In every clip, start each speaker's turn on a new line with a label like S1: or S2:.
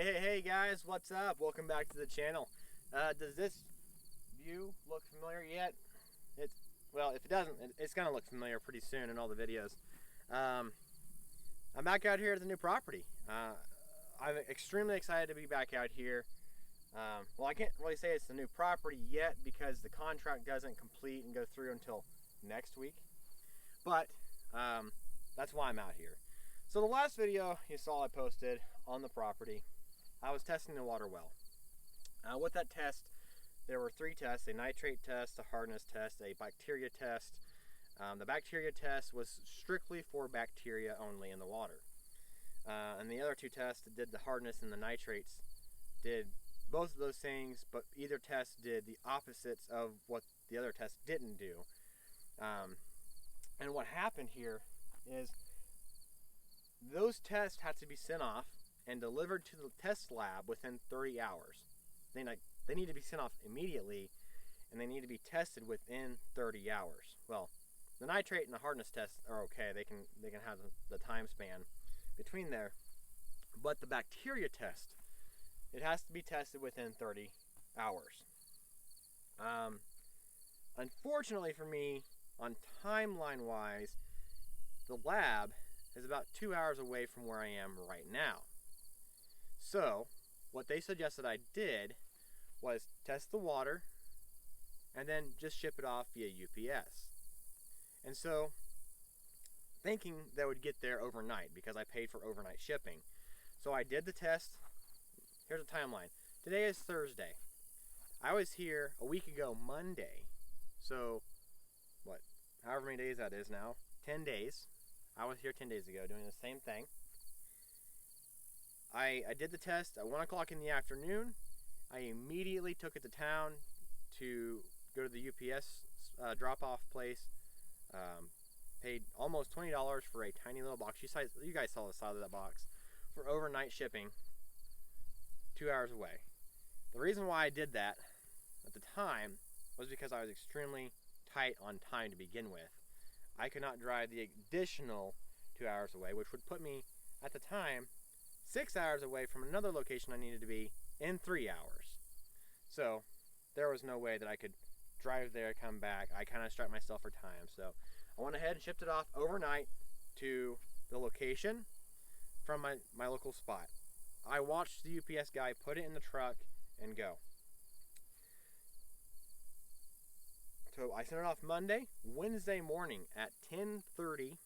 S1: Hey guys, what's up? Welcome back to the channel. Does this view look familiar yet? Well, if it doesn't, it's gonna look familiar pretty soon in all the videos. I'm back out here at the new property. I'm extremely excited to be back out here. Well, I can't really say it's the new property yet because the contract doesn't complete and go through until next week. But that's why I'm out here. So the last video you saw I posted on the property, I was testing the water well. With that test, there were 3 tests: a nitrate test, a hardness test, a bacteria test. The bacteria test was strictly for bacteria only in the water. And the other 2 tests that did the hardness and the nitrates did both of those things, but either test did the opposites of what the other test didn't do. And what happened here is those tests had to be sent off and delivered to the test lab within 30 hours. They need to be sent off immediately, and they need to be tested within 30 hours. Well, the nitrate and the hardness tests are okay. They can have the time span between there. But the bacteria test, it has to be tested within 30 hours. Unfortunately for me, on timeline-wise, the lab is about 2 hours away from where I am right now. So, what they suggested I did was test the water and then just ship it off via UPS. And so, thinking that would get there overnight because I paid for overnight shipping. So I did the test. Here's a timeline. Today is Thursday. I was here a week ago Monday. So, what, however many days that is now, 10 days. I was here 10 days ago doing the same thing. I did the test at 1 o'clock in the afternoon. I immediately took it to town to go to the UPS drop-off place. Paid almost $20 for a tiny little box. You guys saw the size of that box for overnight shipping 2 hours away. The reason why I did that at the time was because I was extremely tight on time to begin with. I could not drive the additional 2 hours away, which would put me at the time 6 hours away from another location I needed to be in 3 hours. So there was no way that I could drive there, come back. I kind of strapped myself for time. So I went ahead and shipped it off overnight to the location from my local spot. I watched the UPS guy put it in the truck and go. So I sent it off Monday. Wednesday morning at 10:30,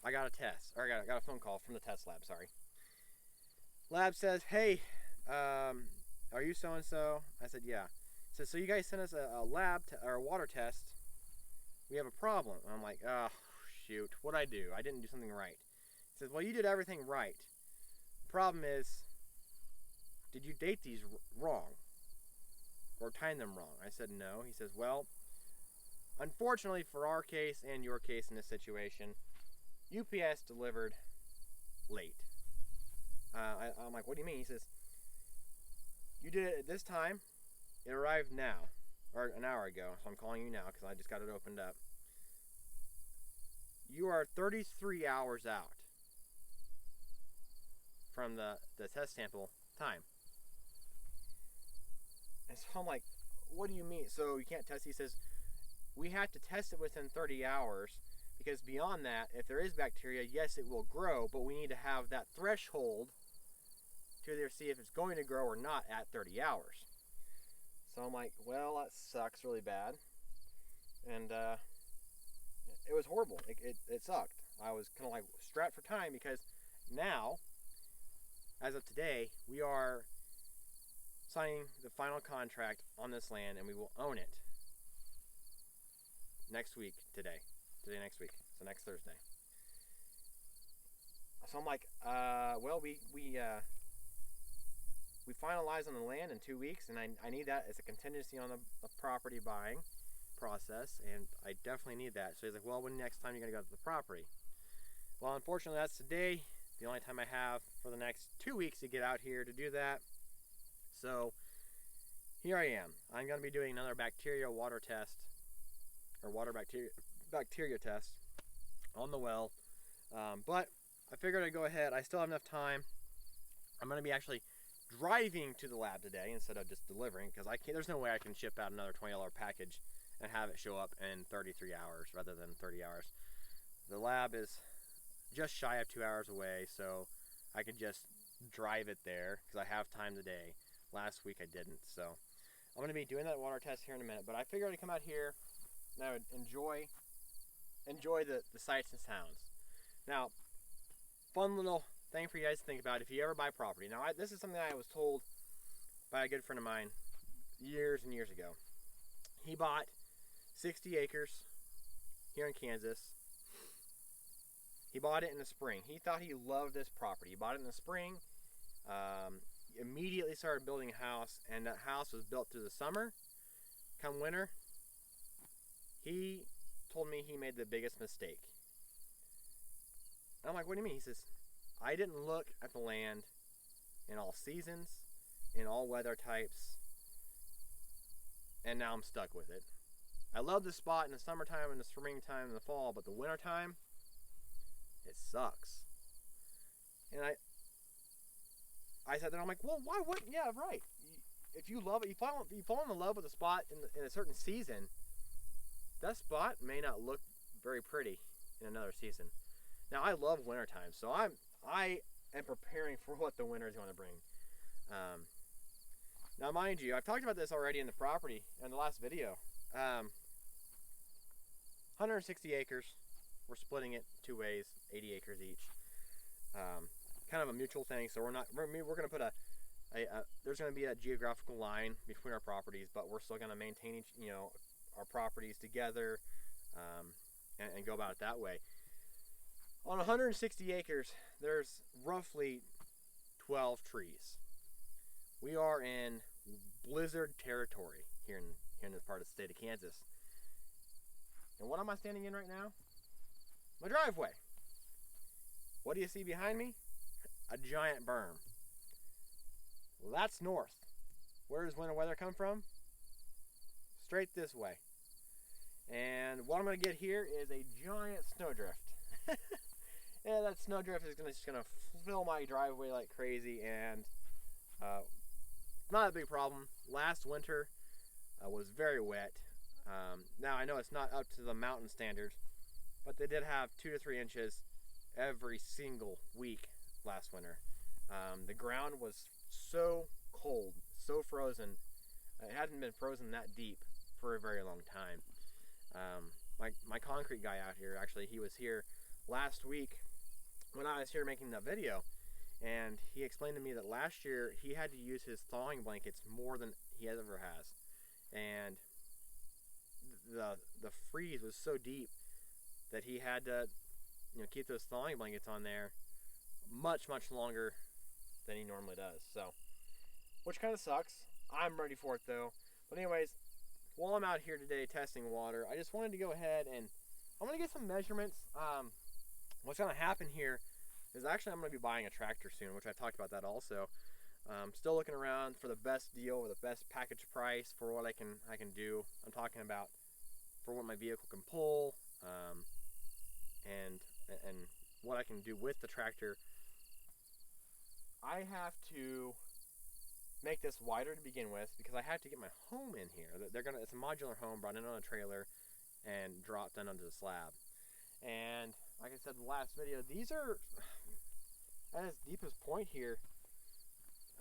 S1: I got a test, or I got a phone call from the test lab, sorry. Lab says, hey, are you so-and-so? I said, yeah. He says, so you guys sent us a lab or a water test. We have a problem. And I'm like, oh, shoot, what'd I do? I didn't do something right. He says, well, you did everything right. The problem is, did you date these wrong? Or time them wrong? I said, no. He says, well, unfortunately for our case and your case in this situation, UPS delivered late. I'm like, what do you mean? He says, you did it at this time. It arrived now, or an hour ago. So I'm calling you now because I just got it opened up. You are 33 hours out from the test sample time. And so I'm like, what do you mean? So you can't test? He says, we have to test it within 30 hours because beyond that, if there is bacteria, yes, it will grow, but we need to have that threshold to either see if it's going to grow or not at 30 hours. So I'm like, well, that sucks really bad. And it was horrible. It sucked. I was kind of like strapped for time because now, as of today, we are signing the final contract on this land and we will own it next week next week, so next Thursday. So I'm like, well, we finalize on the land in 2 weeks, and I need that as a contingency on the property buying process, and I definitely need that. So he's like, well, when next time you're going to go to the property? Well, unfortunately, that's today, the only time I have for the next 2 weeks to get out here to do that. So here I am. I'm going to be doing another bacteria water test, or water bacteria test on the well. But I figured I'd go ahead. I still have enough time. I'm going to be actually driving to the lab today instead of just delivering, because I can't. There's no way I can ship out another $20 package and have it show up in 33 hours rather than 30 hours. The lab is just shy of 2 hours away, so I could just drive it there because I have time today. Last week I didn't, so I'm going to be doing that water test here in a minute. But I figured I'd come out here and I would enjoy the sights and sounds. Now, fun little thing for you guys to think about if you ever buy property. Now, this is something I was told by a good friend of mine years and years ago. He bought 60 acres here in Kansas. He bought it in the spring. He thought he loved this property. He bought it in the spring, immediately started building a house, and that house was built through the summer. Come winter, he told me he made the biggest mistake. And I'm like, what do you mean? He says, I didn't look at the land in all seasons, in all weather types, and now I'm stuck with it. I love this spot in the summertime, in the springtime, in the fall, but the wintertime, it sucks. And I said that, I'm like, well, why wouldn't? Yeah, right. If you love it, you fall in love with a spot in a certain season, that spot may not look very pretty in another season. Now, I love wintertime, so I am preparing for what the winter is going to bring. Now, mind you, I've talked about this already in the property in the last video. 160 acres. We're splitting it 2 ways, 80 acres each. Kind of a mutual thing. So we're going to put there's going to be a geographical line between our properties, but we're still going to maintain our properties together, and go about it that way. On 160 acres, there's roughly 12 trees. We are in blizzard territory here in this part of the state of Kansas. And what am I standing in right now? My driveway. What do you see behind me? A giant berm. Well, that's north. Where does winter weather come from? Straight this way. And what I'm going to get here is a giant snowdrift. Yeah, that snowdrift is just going to fill my driveway like crazy, and not a big problem. Last winter was very wet. Now I know it's not up to the mountain standards, but they did have 2 to 3 inches every single week last winter. The ground was so cold, so frozen. It hadn't been frozen that deep for a very long time. My concrete guy out here, actually, he was here last week when I was here making the video, and he explained to me that last year he had to use his thawing blankets more than he ever has, and the freeze was so deep that he had to keep those thawing blankets on there much longer than he normally does. So, which kind of sucks. I'm ready for it though. But anyways, while I'm out here today testing water, I just wanted to go ahead and I'm going to get some measurements. What's going to happen here is actually I'm going to be buying a tractor soon, which I've talked about that also. Still looking around for the best deal or the best package price for what I can do. I'm talking about for what my vehicle can pull, and what I can do with the tractor. I have to make this wider to begin with because I have to get my home in here. It's a modular home brought in on a trailer and dropped in onto the slab. And like I said in the last video, these are at its deepest point here.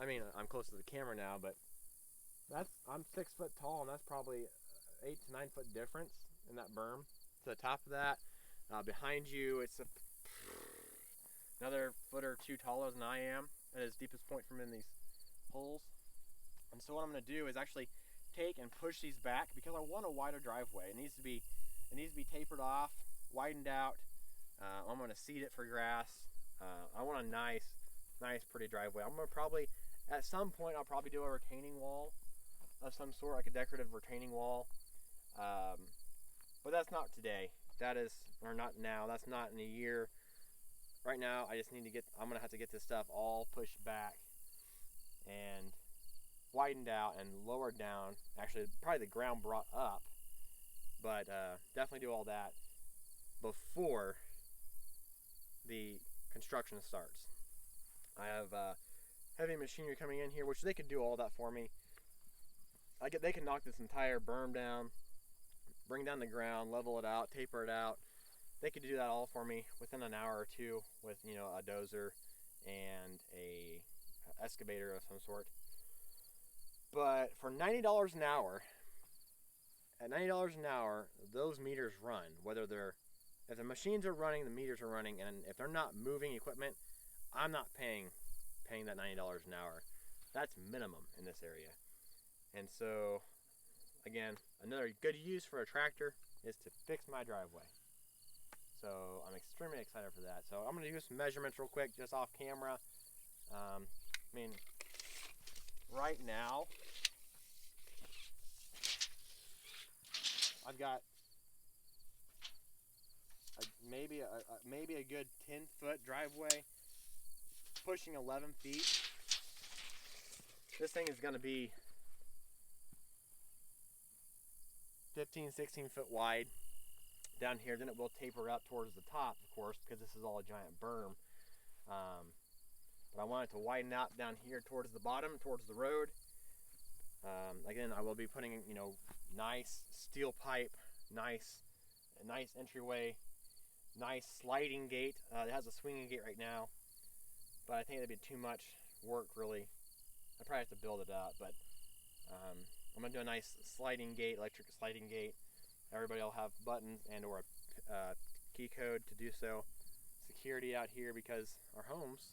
S1: I mean, I'm close to the camera now, but I'm 6 foot tall, and that's probably 8 to 9 foot difference in that berm to the top of that. Behind you, it's another foot or 2 taller than I am at its deepest point from in these holes. And so what I'm going to do is actually take and push these back because I want a wider driveway. It needs to be tapered off, widened out. I'm going to seed it for grass. I want a nice pretty driveway. I'm going to probably, at some point, I'll probably do a retaining wall of some sort, like a decorative retaining wall. But that's not today. That is, or not now. That's not in a year. Right now, I just need to I'm going to have to get this stuff all pushed back and widened out and lowered down. Actually, probably the ground brought up, but definitely do all that before the construction starts. I have heavy machinery coming in here, which they could do all that for me. They could knock this entire berm down, bring down the ground, level it out, taper it out. They could do that all for me within an hour or two with, you know, a dozer and a excavator of some sort. But for $90 an hour, at $90 an hour, those meters run. Whether they're, if the machines are running, the meters are running, and if they're not moving equipment, I'm not paying that $90 an hour. That's minimum in this area. And so, again, another good use for a tractor is to fix my driveway. So I'm extremely excited for that. So I'm going to do some measurements real quick, just off camera. I mean, right now, I've got maybe a good 10-foot driveway, pushing 11 feet. This thing is going to be 15, 16 foot wide down here. Then it will taper up towards the top, of course, because this is all a giant berm. But I want it to widen out down here towards the bottom, towards the road. Again, I will be putting, you know, nice steel pipe, nice entryway, nice sliding gate. It has a swinging gate right now, but I think that'd be too much work, really. I probably have to build it up, but I'm gonna do a nice sliding gate, electric sliding gate. Everybody will have buttons and or a key code to do so. Security out here, because our homes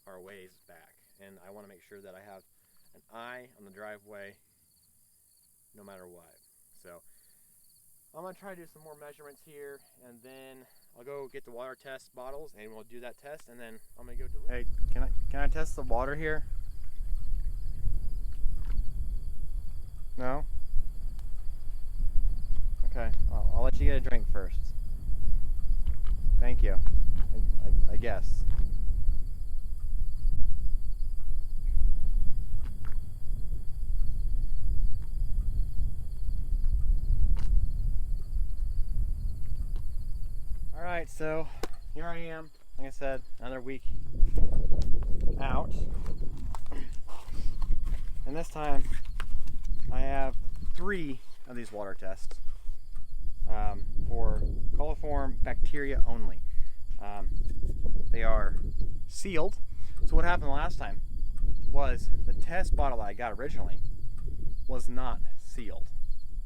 S1: are a ways back, and I want to make sure that I have an eye on the driveway no matter what. So I'm gonna try to do some more measurements here, and then I'll go get the water test bottles and we'll do that test, and then I'm gonna go deliver. Hey, can I test the water here? No? Okay, I'll let you get a drink first. Thank you. I guess. Alright, so here I am. Like I said, another week out. And this time I have 3 of these water tests for coliform bacteria only. They are sealed. So what happened last time was the test bottle that I got originally was not sealed.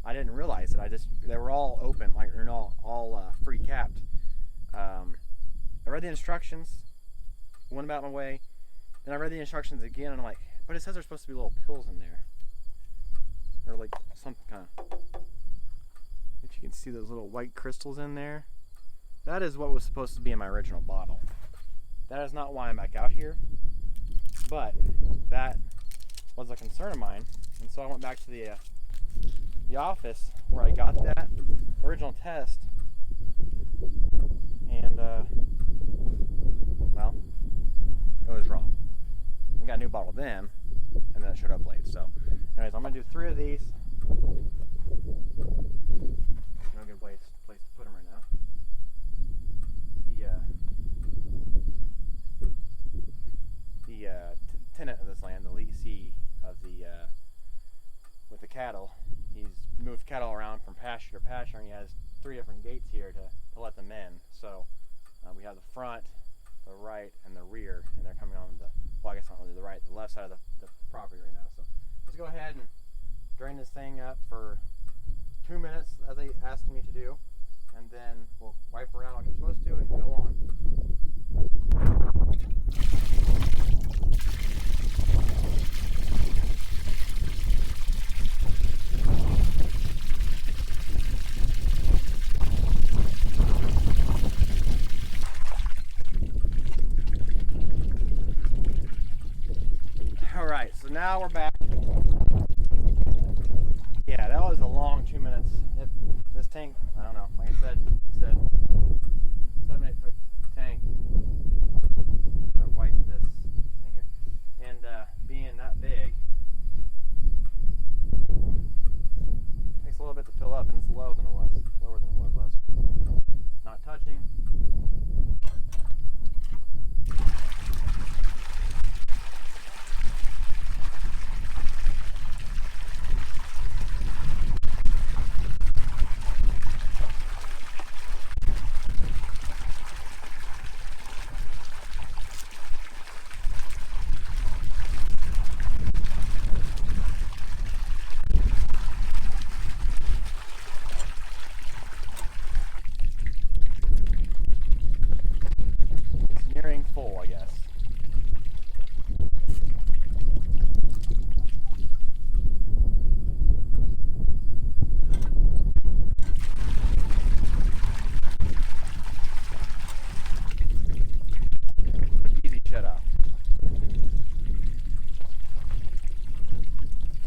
S1: I didn't realize it. They were all open, like, or all free capped. I read the instructions, went about my way, then I read the instructions again, and I'm like, but it says there's supposed to be little pills in there, or like some kind of, if you can see those little white crystals in there, that is what was supposed to be in my original bottle. That is not why I'm back out here, but that was a concern of mine, and so I went back to the office where I got that original test, and well, it was wrong. We got a new bottle then, and then it showed up late. So anyways, I'm gonna do 3 of these. No good place to put them right now. The tenant of this land, the leasee of with the cattle, he's moved cattle around from pasture to pasture, and he has 3 different gates here to let them in. So we have the front, the right, and the rear, and they're coming on well, I guess not really the right, the left side of the property right now. So let's go ahead and drain this thing up for 2 minutes, as they asked me to do, and then we'll wipe around like you're supposed to and go on. Alright, so now we're back. Yeah, that was a long 2 minutes. This tank, I don't know, like I said, it's a 7-8 foot tank. I wiped this thing here. And being that big, takes a little bit to fill up, and it's lower than it was last week. So, not touching.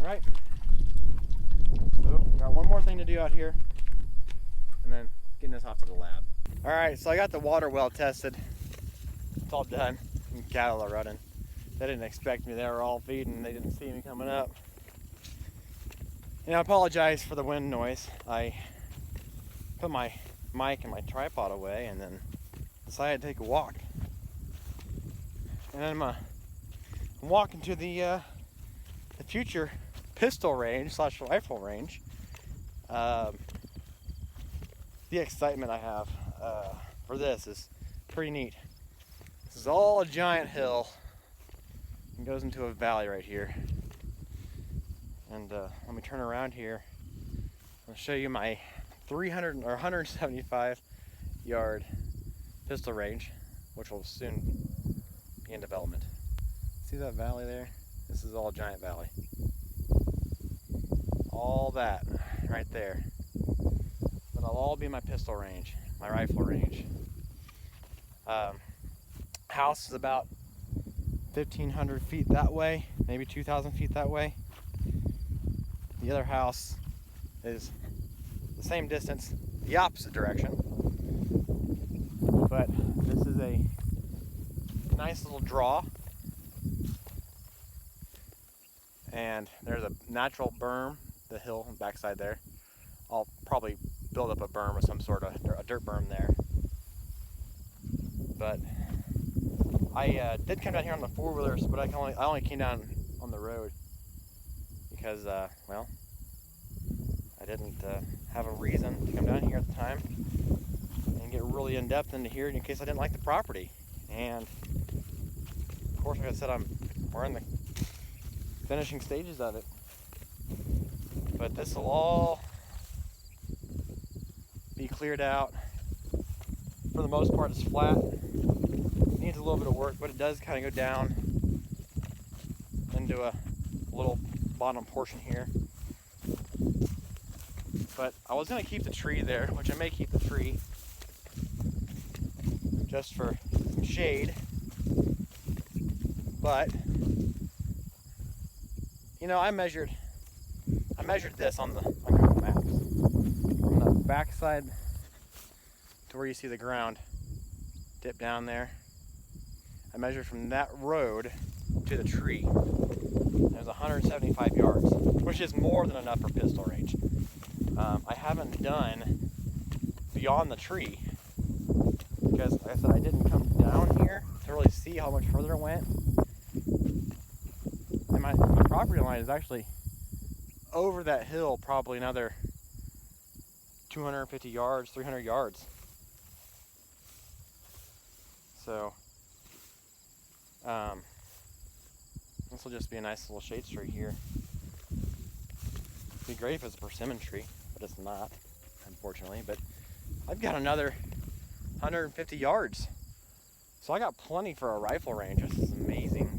S1: Alright, so got one more thing to do out here, and then getting this off to the lab. Alright, so I got the water well tested. It's all done. And cattle are running. They didn't expect me. They were all feeding. They didn't see me coming up. And I apologize for the wind noise. I put my mic and my tripod away and then decided to take a walk. And then I'm walking to the future pistol range / rifle range. The excitement I have for this is pretty neat. This is all a giant hill and goes into a valley right here. And let me turn around here. I'll show you my 300 or 175 yard pistol range, which will soon be in development. See that valley there? This is all Giant Valley. All that right there. That'll all be my pistol range, my rifle range. House is about 1,500 feet that way, maybe 2,000 feet that way. The other house is the same distance, the opposite direction. But this is a nice little draw. And there's a natural berm, the hill on the backside there. I'll probably build up a berm or some sort of a dirt berm there. But I did come down here on the four-wheelers, but I only came down on the road because, well, I didn't have a reason to come down here at the time and get really in-depth into here in case I didn't like the property. And of course, like I said, we're in the finishing stages of it. But this will all be cleared out. For the most part, it's flat. It needs a little bit of work, but it does kind of go down into a little bottom portion here. But I was going to keep the tree there, which I may keep the tree just for some shade. But you know, I measured this on Google Maps. From the backside to where you see the ground dip down there, I measured from that road to the tree. There's 175 yards, which is more than enough for pistol range. I haven't done beyond the tree because, like I said, I didn't come down here to really see how much further it went. And my property line is actually over that hill, probably another 250 yards, 300 yards. So, this will just be a nice little shade tree here. It'd be great if it's a persimmon tree, but it's not, unfortunately. But I've got another 150 yards. So I got plenty for a rifle range. This is amazing.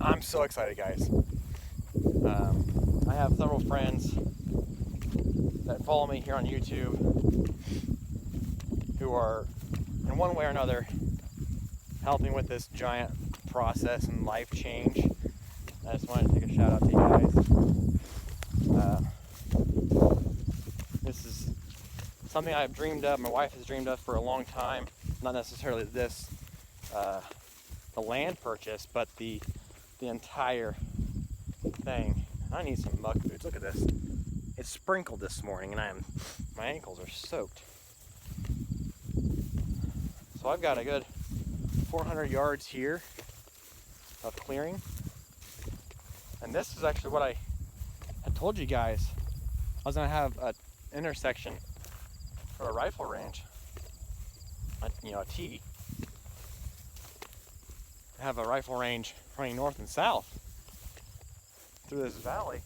S1: I'm so excited, guys. I have several friends that follow me here on YouTube who are, in one way or another, helping with this giant process and life change. I just wanted to take a shout out to you guys. This is something I've dreamed of, my wife has dreamed of for a long time. Not necessarily this, the land purchase, but the entire thing. I need some muck boots. Look at this. It's sprinkled this morning and my ankles are soaked. So I've got a good 400 yards here of clearing. And this is actually what I had told you guys. I was gonna have an intersection for a rifle range. A T. Have a rifle range running north and south through this valley.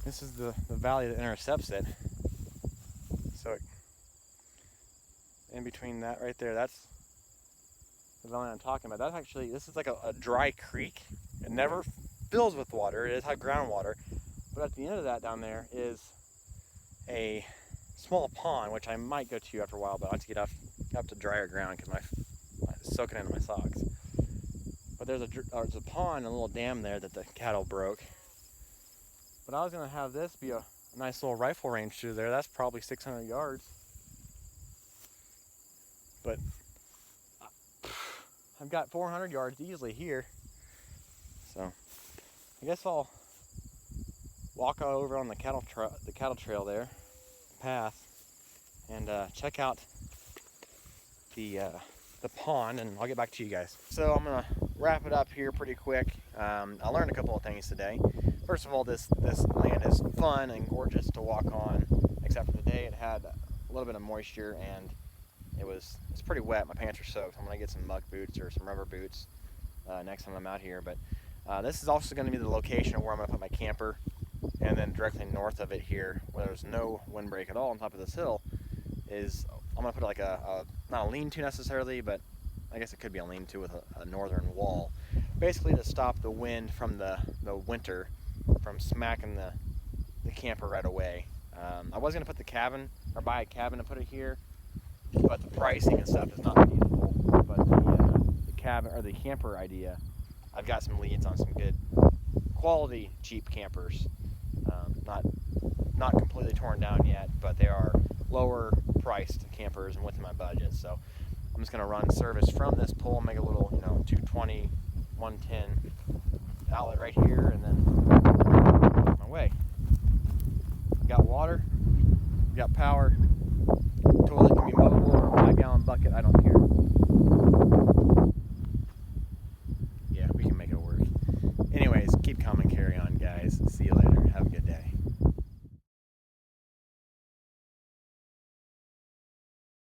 S1: This is the valley that intercepts it. So in between that right there, that's the valley I'm talking about. This is like a dry creek. It never fills with water. It is high groundwater. But at the end of that down there is a small pond, which I might go to after a while, but I have to get up to drier ground because my soaking into my socks. But there's a pond, a little dam there that the cattle broke. But I was gonna have this be a nice little rifle range through there. That's probably 600 yards. But I've got 400 yards easily here. So I guess I'll walk over on the cattle trail there, path, and check out the pond, and I'll get back to you guys. So I'm gonna wrap it up here pretty quick. I learned a couple of things today. First of all, this land is fun and gorgeous to walk on, except for the day it had a little bit of moisture and it's pretty wet. My pants are soaked. I'm gonna get some muck boots or some rubber boots next time I'm out here. But this is also going to be the location where I'm going to put my camper, and then directly north of it here, where there's no windbreak at all on top of this hill, is I'm going to put like not a lean-to necessarily, but I guess it could be a lean-to with a northern wall, basically to stop the wind from the winter from smacking the camper right away. I was going to put the cabin, or buy a cabin and put it here, but the pricing and stuff is not feasible. But the cabin or the camper idea, I've got some leads on some good quality cheap campers. Not completely torn down yet, but they are lower priced campers and within my budget. So I'm just going to run service from this pole, make a little 220, 110 outlet right here, and then on my way. Got water, got power, toilet can be mobile, 5-gallon bucket, I don't care.